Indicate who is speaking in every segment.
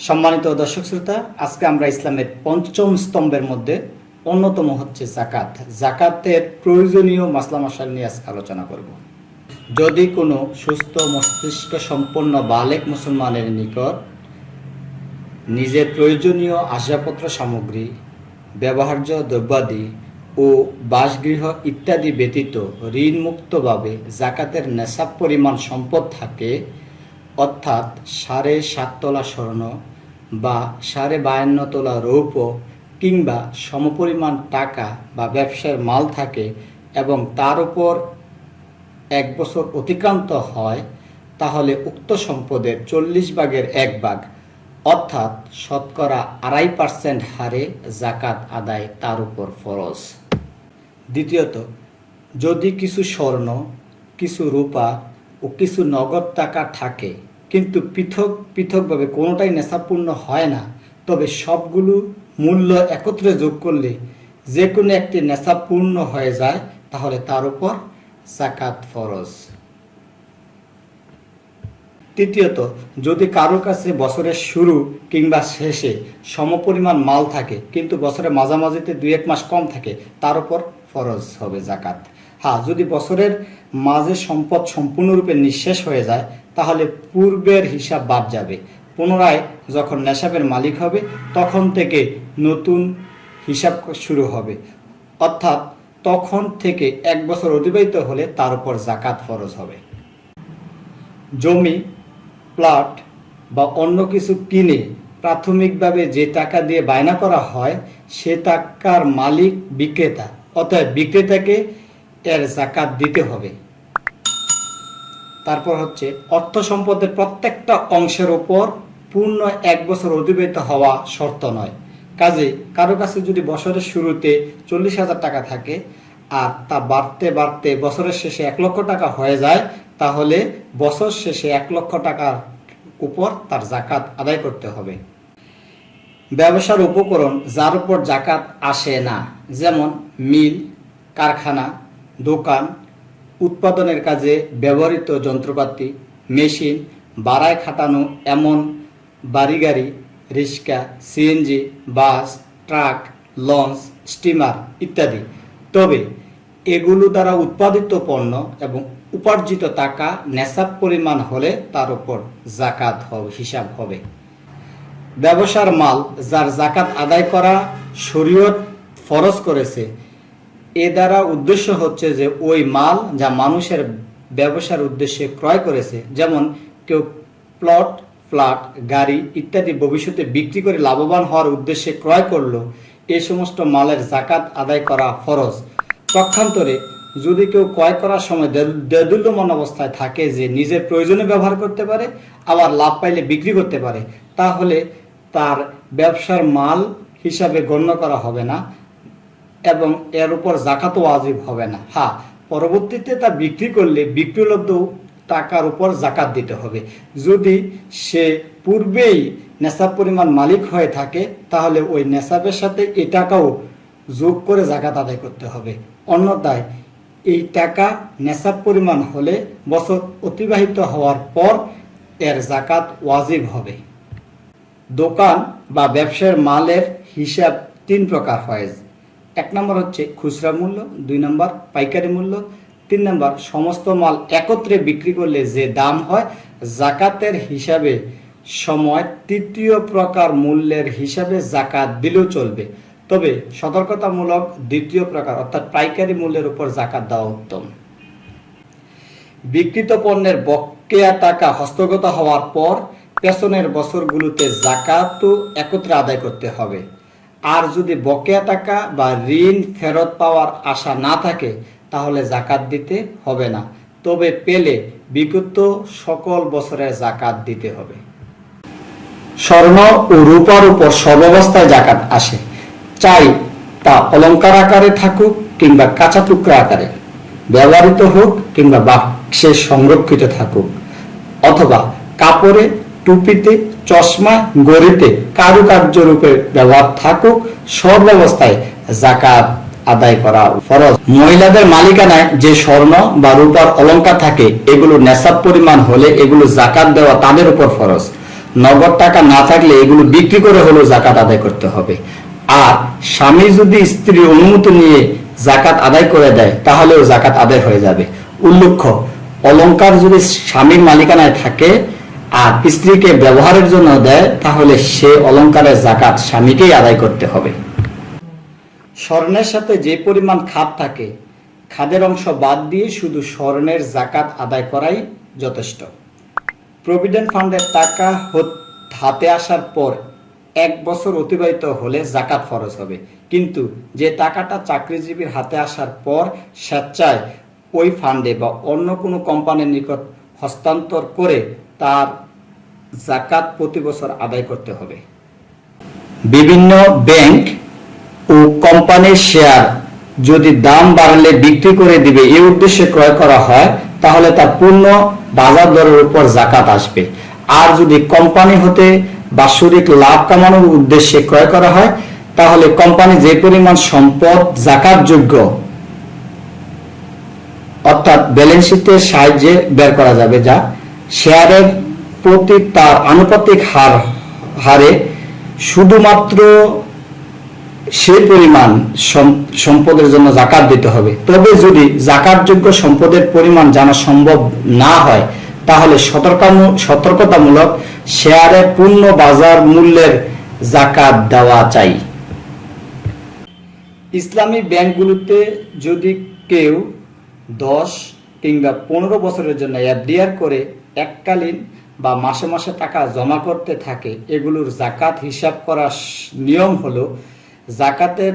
Speaker 1: সম্মানিত দর্শক শ্রোতা, আজকে আমরা ইসলামের পঞ্চম স্তম্ভের মধ্যে অন্যতম হচ্ছে যাকাত। যাকাতের প্রয়োজনীয় মাসলা মাসাইল নিয়ে আজকে আলোচনা করব। যদি কোনো সুস্থ মস্তিষ্ক সম্পন্ন বালেক মুসলমানের নিকট নিজের প্রয়োজনীয় আসবাবপত্র সামগ্রী, ব্যবহার্য দ্রব্যাদি ও বাসগৃহ ইত্যাদি ব্যতীত ঋণমুক্তভাবে যাকাতের নেশাব পরিমাণ সম্পদ থাকে, অর্থাৎ 7.5 তোলা স্বর্ণ বা 52.5 তোলা রৌপ্য কিংবা সমপরিমাণ টাকা বা ব্যবসার মাল থাকে এবং তার উপর 1 বছর অতিক্রান্ত হয়, তাহলে উক্ত সম্পদের 40 ভাগের 1 ভাগ অর্থাৎ শতকরা 2.5% হারে যাকাত আদায় তার উপর ফরজ। দ্বিতীয়ত, যদি কিছু স্বর্ণ, কিছু রূপা ও কিছু নগদ টাকা থাকে কিন্তু পৃথকভাবে কোনোটাই নেশাপূর্ণ হয় না, তবে সবগুলো মূল্য একত্রে যোগ করলে যে কোনো একটি নেশাপূর্ণ হয়ে যায়, তাহলে তার উপর যাকাত ফরজ। তৃতীয়ত, যদি কারো কাছে বছরের শুরু কিংবা শেষে সমপরিমাণ মাল থাকে কিন্তু বছরের মাঝামাঝিতে 2-1 মাস কম থাকে, তার উপর ফরজ হবে যাকাত। যদি বছরের মাঝে সম্পদ সম্পূর্ণরূপে নিঃশেষ হয়ে যায়, তাহলে পূর্বের হিসাব বাদ যাবে। পুনরায় যখন নেশাবের মালিক হবে, তখন থেকে নতুন হিসাব শুরু হবে, অর্থাৎ তখন থেকে 1 বছর অতিবাহিত হলে তার উপর যাকাত ফরজ হবে। জমি, প্লট বা অন্য কিছু কিনে প্রাথমিকভাবে যে টাকা দিয়ে বায়না করা হয়, সে টাকার মালিক বিক্রেতা, অর্থাৎ বিক্রেতাকে এর যাকাত দিতে হবে। তারপর হচ্ছে অর্থ সম্পদের প্রত্যেকটা অংশের উপর পূর্ণ 1 বছর অতিবাহিত হওয়া শর্ত নয়। কাজে কারো কাছে যদি বছরের শুরুতে 40,000 টাকা থাকে আর তা বাড়তে বাড়তে বছরের শেষে 1 লক্ষ টাকা হয়ে যায়, তাহলে বছর শেষে 1 লক্ষ টাকার উপর তার যাকাত আদায় করতে হবে। ব্যবসার উপকরণ যার উপর যাকাত আসে না, যেমন মিল, কারখানা, দোকান, উৎপাদনের কাজে ব্যবহৃত যন্ত্রপাতি, মেশিন, ভাড়ায় খাটানো এমন বাড়ি-গাড়ি, রিক্সা, সিএনজি, বাস, ট্রাক, লঞ্চ, স্টিমার ইত্যাদি। তবে এগুলো দ্বারা উৎপাদিত পণ্য এবং উপার্জিত টাকা নেশাব পরিমাণ হলে তার উপর যাকাত হিসাব হবে। ব্যবসার মাল যার যাকাত আদায় করা শরীয়ত ফরজ করেছে, এ দ্বারা উদ্দেশ্য হচ্ছে যে ওই মাল যা মানুষের ব্যবসার উদ্দেশ্যে ক্রয় করেছে, যেমন কেউ প্লট, ফ্ল্যাট, গাড়ি ইত্যাদি ভবিষ্যতে বিক্রি করে লাভবান হওয়ার উদ্দেশ্যে ক্রয় করলো, এই সমস্ত মালের যাকাত আদায় করা ফরজ। পক্ষান্তরে যদি কেউ ক্রয় করার সময় দেদুল্যমান অবস্থায় থাকে যে নিজের প্রয়োজনে ব্যবহার করতে পারে, আবার লাভ পাইলে বিক্রি করতে পারে, তাহলে তার ব্যবসার মাল হিসাবে গণ্য করা হবে না এবং এর উপর যাকাতও ওয়াজিব হবে না। পরবর্তীতে তা বিক্রি করলে বিক্রিলব্ধ টাকার উপর যাকাত দিতে হবে। যদি সে পূর্বেই নেশাব পরিমাণ মালিক হয়ে থাকে, তাহলে ওই নেশাবের সাথে এই টাকাও যোগ করে যাকাত আদায় করতে হবে। অন্যথায় এই টাকা নেশাব পরিমাণ হলে বছর অতিবাহিত হওয়ার পর এর যাকাত ওয়াজিব হবে। দোকান বা ব্যবসার মালের হিসাব 3 প্রকার হয়। 1 নম্বর হচ্ছে খুচরা মূল্য, 2 নম্বর পাইকারি মূল্য, 3 নম্বর সমস্ত মাল একত্রে বিক্রি করলে যে দাম হয় যাকাতের হিসাবে সময় 3য় প্রকার মূল্যের হিসাবে যাকাত দিলেও চলবে। তবে সতর্কতামূলক 2য় প্রকার অর্থাৎ পাইকারি মূল্যের উপর যাকাত দেওয়া উত্তম। বিক্রিত পণ্যের বকেয়া টাকা হস্তগত হওয়ার পর পেছনের বছরগুলোতে যাকাতও একত্রে আদায় করতে হবে। আর যদি বকেয়া টাকা বা ঋণ ফেরত পাওয়ার আশা না থাকে, তাহলে যাকাত দিতে হবে না, তবে পেলে বিগত সকল বছরের যাকাত দিতে হবে। স্বর্ণ ও রূপার উপর সর্বাবস্থায় যাকাত আসে, চাই তা অলংকার আকারে থাকুক কিংবা কাঁচা টুকরা আকারে, ব্যবহৃত হোক কিংবা বাক্সে সংরক্ষিত থাকুক, অথবা কাপড়ে, টুপিতে, চশমা, গড়িতে কারুকার্য রূপে ব্যবহার থাকুক, সর্বাবস্থায় যাকাত আদায় করা ফরজ। মহিলাদের মালিকানায় যে স্বর্ণ বা রূপার অলংকার থাকে, এগুলো নেশাব পরিমাণ হলে এগুলো যাকাত দেওয়া তাদের উপর ফরজ। নগদ টাকা না থাকলে এগুলো বিক্রি করে হলেও জাকাত আদায় করতে হবে। আর স্বামী যদি স্ত্রীর অনুমতি নিয়ে জাকাত আদায় করে দেয় তাহলেও জাকাত আদায় হয়ে যাবে। উল্লেখ্য, অলংকার যদি স্বামীর মালিকানায় থাকে আর স্ত্রীকে ব্যবহারের জন্য দেয় তাহলে সে অলংকারের জাকাত স্বামীকেই আদায় করতে হবে। স্বর্ণের সাথে যে পরিমাণ খাত থাকে, খাদের অংশ বাদ দিয়ে শুধু স্বর্ণের জাকাত আদায় করাই যথেষ্ট। প্রভিডেন্ট ফান্ডের টাকা হাতে আসার পর 1 বছর অতিবাহিত হলে জাকাত ফরজ হবে, কিন্তু যে টাকাটা চাকরিজীবীর হাতে আসার পর স্বেচ্ছায় ওই ফান্ডে বা অন্য কোনো কোম্পানির নিকট হস্তান্তর করে তার জাকাত প্রতি বছর আদায় করতে হবে। বিভিন্ন ব্যাংক ও কোম্পানির শেয়ার যদি দাম বাড়লে বিক্রি করে দিবে এই উদ্দেশ্যে ক্রয় করা হয় তাহলে তার পূর্ণ বাজার দরের উপর জাকাত আসবে। আর যদি কোম্পানি হতে বাৎসরিক লাভ কামানোর উদ্দেশ্যে ক্রয় করা হয় তাহলে কোম্পানি যে পরিমাণ সম্পদ জাকাতযোগ্য অর্থাৎ ব্যালেন্স শিটের সাহায্যে বের করা যাবে, যা শেয়ারের প্রতি তার আনুপাতিক হারে শুধুমাত্র সেই পরিমাণ সম্পদের জন্য জাকাত দিতে হবে। তবে যদি জাকাতযোগ্য সম্পদের পরিমাণ জানা সম্ভব না হয় তাহলে সতর্কতামূলক শেয়ারের পূর্ণ বাজার মূল্যের জাকাত দেওয়া চাই। ইসলামী ব্যাংকগুলোতে যদি কেউ 10 কিংবা 15 বছরের জন্য এফডিআর করে এককালীন বা মাসে মাসে টাকা জমা করতে থাকে, এগুলোর জাকাত হিসাব করার নিয়ম হলো জাকাতের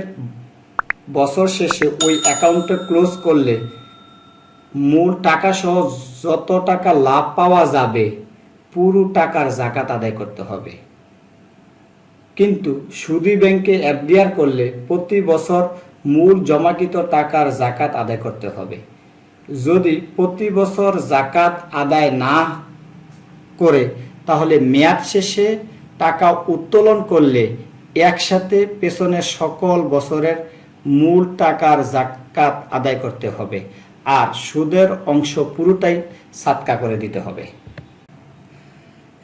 Speaker 1: বছর শেষে ওই অ্যাকাউন্টে ক্লোজ করলে মূল টাকা সহ যত টাকা লাভ পাওয়া যাবে পুরো টাকার জাকাত আদায় করতে হবে। কিন্তু সুদী ব্যাংকে এফডিআর করলে প্রতি বছর মূল জমাকৃত টাকার জাকাত আদায় করতে হবে। যদি প্রতি বছর জাকাত আদায় না করে তাহলে মেয়াদ শেষে টাকা উত্তোলন করলে একসাথে পেছনের সকল বছরের মূল টাকার জাকাত আদায় করতে হবে আর সুদের অংশ পুরোটাই সাদকা করে দিতে হবে।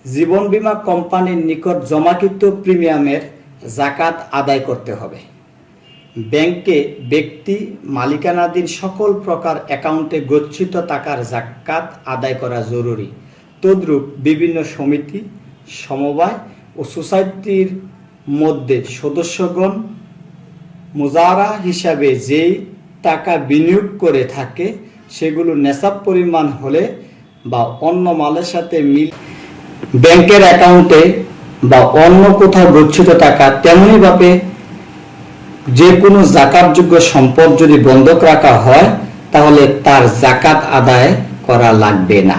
Speaker 1: জীবন বীমা কোম্পানির নিকট জমাকৃত প্রিমিয়ামের জাকাত আদায় করতে হবে। ব্যাংকে ব্যক্তি মালিকানাধীন সকল প্রকার অ্যাকাউন্টে গচ্ছিত টাকার জাকাত আদায় করা জরুরি। তদ্রূপ বিভিন্ন সমিতি, সমবায় ও সোসাইটির মধ্যে সদস্যগণ মুজারা হিসাবে যেই টাকা বিনিয়োগ করে থাকে সেগুলো নেশাব পরিমাণ হলে বা অন্য মালের সাথে মিল ব্যাংকের অ্যাকাউন্টে বা অন্য কোথাও গচ্ছিত টাকা তেমনিভাবে যে কোনো জাকাতযোগ্য সম্পদ যদি বন্ধক রাখা হয় তাহলে তার জাকাত আদায় করা লাগবে না।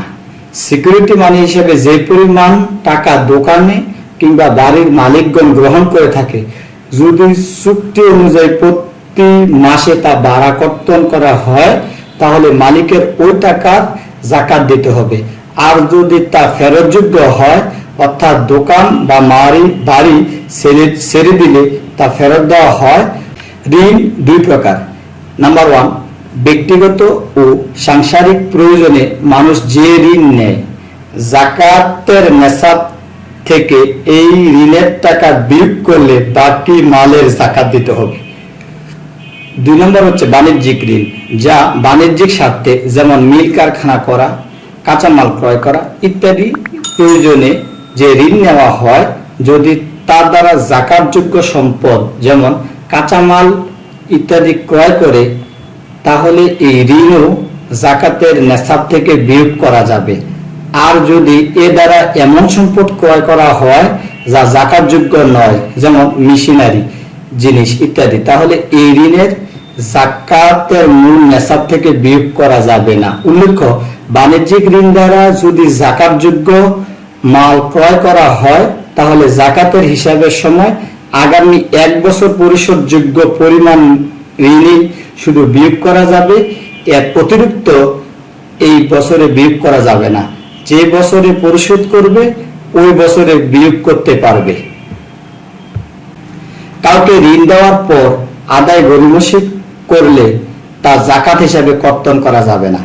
Speaker 1: সিকিউরিটি মানি হিসেবে যে পরিমাণ টাকা দোকানে কিংবা বাড়ির মালিকগণ গ্রহণ করে থাকে, যদি চুক্তি অনুযায়ী প্রতি মাসে তা ভাড়া কর্তন করা হয় তাহলে মালিকের ওই টাকার জাকাত দিতে হবে। আর যদি তা ফেরতযোগ্য হয় অর্থাৎ দোকান বা বাড়ি ছেড়ে দিলে তা ফেরত দেওয়া হয়। ঋণ 2 প্রকার। নাম্বার 1, ব্যক্তিগত ও সাংসারিক প্রয়োজনে মানুষ যে ঋণ নেয়, জাকাতের নেশাব থেকে এই ঋণের টাকা বিয়োগ করলে বাকি মালের জাকাত দিতে হবে। 2 নম্বর হচ্ছে বাণিজ্যিক ঋণ, যা বাণিজ্যিক স্বার্থে যেমন মিল কারখানা করা, কাঁচামাল ক্রয় করা ইত্যাদি প্রয়োজনে যে ঋণ নেওয়া হয়, যদি তার দ্বারা জাকাতযোগ্য সম্পদ যেমন কাঁচামাল ইত্যাদি ক্রয় করে তাহলে এই ঋণও জাকাতের নেশাব থেকে বিয়োগ করা যাবে। আর যদি এ দ্বারা এমন সম্পদ ক্রয় করা হয় যা জাকাতযোগ্য নয়, যেমন মেশিনারি জিনিস ইত্যাদি, তাহলে এই ঋণের জাকাতের মূল নেশাব থেকে বিয়োগ করা যাবে না। উল্লেখ্য, বাণিজ্যিক ঋণ দ্বারা যদি জাকাতযোগ্য মাল ক্রয় করা হয় তাহলে জাকাতের হিসাবের সময় আগামী 1 বছর পরিশোধযোগ্য পরিমাণ ঋণই শুধু বিয়োগ করা যাবে, এর অতিরিক্ত এই বছরে বিয়োগ করা যাবে না। যে বছরে পরিশোধ করবে ওই বছরে বিয়োগ করতে পারবে। কাউকে ঋণ দেওয়ার পর আদায় গরিমসি করলে তা জাকাত হিসাবে কর্তন করা যাবে না।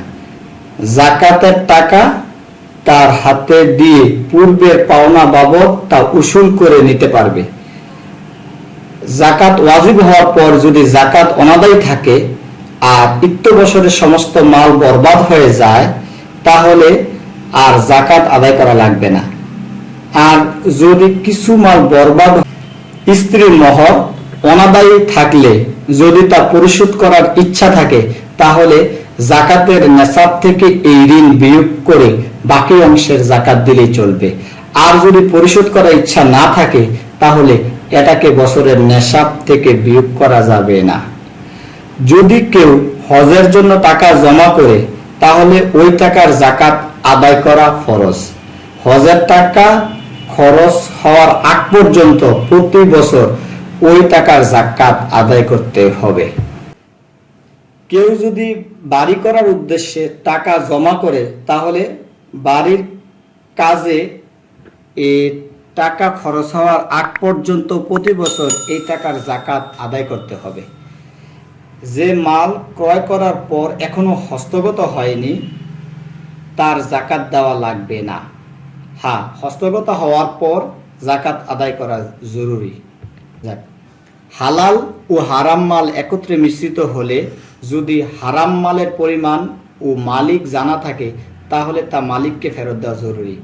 Speaker 1: জাকাতের টাকা তার হাতে দিয়ে পূর্বের পাওনা বাবদ তা উসুল করে নিতে পারবে। জাকাত ওয়াজিব হওয়ার পর যদি জাকাত অনাদায়ী থাকে আর ইত্য বছরের সমস্ত মাল বরবাদ হয়ে যায়, তাহলে আর জাকাত আদায় করা লাগবে না। আর যদি কিছু মাল বরবাদ, স্ত্রীর মহর অনাদায়ী থাকলে যদি তা পরিশোধ করার ইচ্ছা থাকে, তাহলে জাকাতের নেসাব থেকে এই ঋণ বিয়োগ করে বাকি অংশের জাকাত দিলেই চলবে। আর যদি পরিশোধ করার ইচ্ছা না থাকে, তাহলে এটাকে বছরের নেসাব থেকে বিয়োগ করা যাবে না। যদি কেউ হজের জন্য টাকা জমা করে, তাহলে ওই টাকার জাকাত আদায় করা ফরজ। হজের টাকা খরচ হওয়ার আগ পর্যন্ত প্রতি বছর ওই টাকার জাকাত আদায় করতে হবে। কেউ যদি বাড়ি করার উদ্দেশ্যে টাকা জমা করে, তাহলে বাড়ির কাজে এই টাকা খরচ হওয়ার আগ পর্যন্ত প্রতি বছর এই টাকার জাকাত আদায় করতে হবে। যে মাল ক্রয় করার পর এখনো হস্তগত হয়নি, তার জাকাত দেওয়া লাগবে না। হ্যাঁ, হস্তগত হওয়ার পর জাকাত আদায় করা জরুরি। হালাল ও হারাম মাল একত্রে মিশ্রিত হলে যদি হারাম মালের পরিমাণ ও মালিক জানা থাকে, তাহলে তা মালিককে ফেরত দেওয়া জরুরি।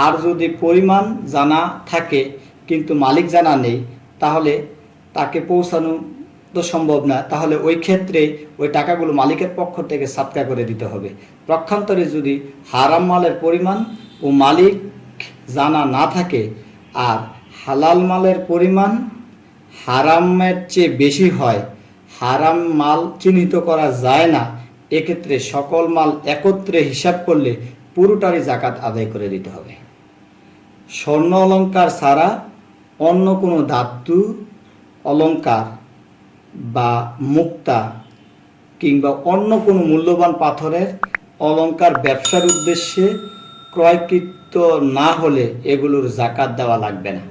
Speaker 1: আর যদি পরিমাণ জানা থাকে কিন্তু মালিক জানা নেই, তাহলে তাকে পৌঁছানো তো সম্ভব না। তাহলে ওই ক্ষেত্রে ওই টাকাগুলো মালিকের পক্ষ থেকে সাতকা করে দিতে হবে। পক্ষান্তরে যদি হারাম মালের পরিমাণ ও মালিক জানা না থাকে আর হালাল মালের পরিমাণ হারামের চেয়ে বেশি হয়, হারাম মাল চিহ্নিত করা যায় না, এক্ষেত্রে সকল মাল একত্রে হিসাব করলে পুরোটারই জাকাত আদায় করে দিতে হবে। স্বর্ণ অলংকার ছাড়া অন্য কোনো ধাতু অলংকার বা মুক্তা কিংবা অন্য কোনো মূল্যবান পাথরের অলংকার ব্যবসার উদ্দেশ্যে ক্রয়কৃত না হলে এগুলোর জাকাত দেওয়া লাগবে না।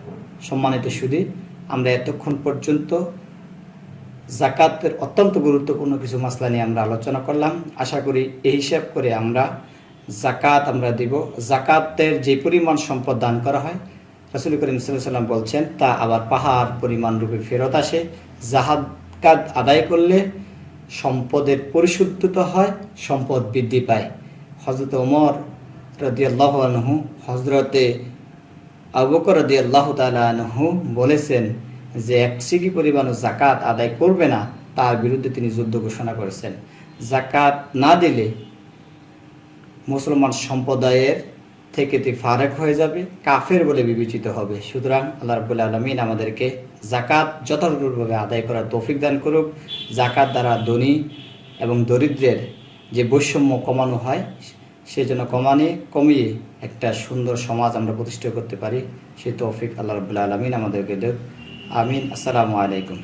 Speaker 1: সম্মানিত সুধী, আমরা এতক্ষণ পর্যন্ত জাকাতের অত্যন্ত গুরুত্বপূর্ণ কিছু মাসলা নিয়ে আমরা আলোচনা করলাম। আশা করি এই হিসাব করে আমরা জাকাত দিব। জাকাতের যে পরিমাণ সম্পদ দান করা হয়, রাসূল করিম সাল্লাল্লাহু আলাইহি ওয়াসাল্লাম বলছেন, তা আবার পাহাড় পরিমাণ রূপে ফেরত আসে। জাকাত আদায় করলে সম্পদের পরিশুদ্ধতা হয়, সম্পদ বৃদ্ধি পায়। হযরত ওমর রাদিয়াল্লাহু আনহু, হযরতে আবু বকর রাদিয়াল্লাহু তাআলা আনহু বলেছেন যে এক সিকি পরিমাণ জাকাত আদায় করবে না, তার বিরুদ্ধে তিনি যুদ্ধ ঘোষণা করেছেন। জাকাত না দিলে মুসলমান সম্প্রদায়ের থেকে ফারেক হয়ে যাবে, কাফের বলে বিবেচিত হবে। সুতরাং আল্লাহ রাব্বুল আলামিন আমাদেরকে জাকাত যথাযথভাবে আদায় করার তৌফিক দান করুক। জাকাত দ্বারা ধনী এবং দরিদ্রের যে বৈষম্য কমানো হয়, সেজন্য কমিয়ে একটা সুন্দর সমাজ আমরা প্রতিষ্ঠা করতে পারি, সেই তৌফিক আল্লাহ রাব্বুল আলামিন আমাদেরকে দেন। আমিন। আসসালামু আলাইকুম।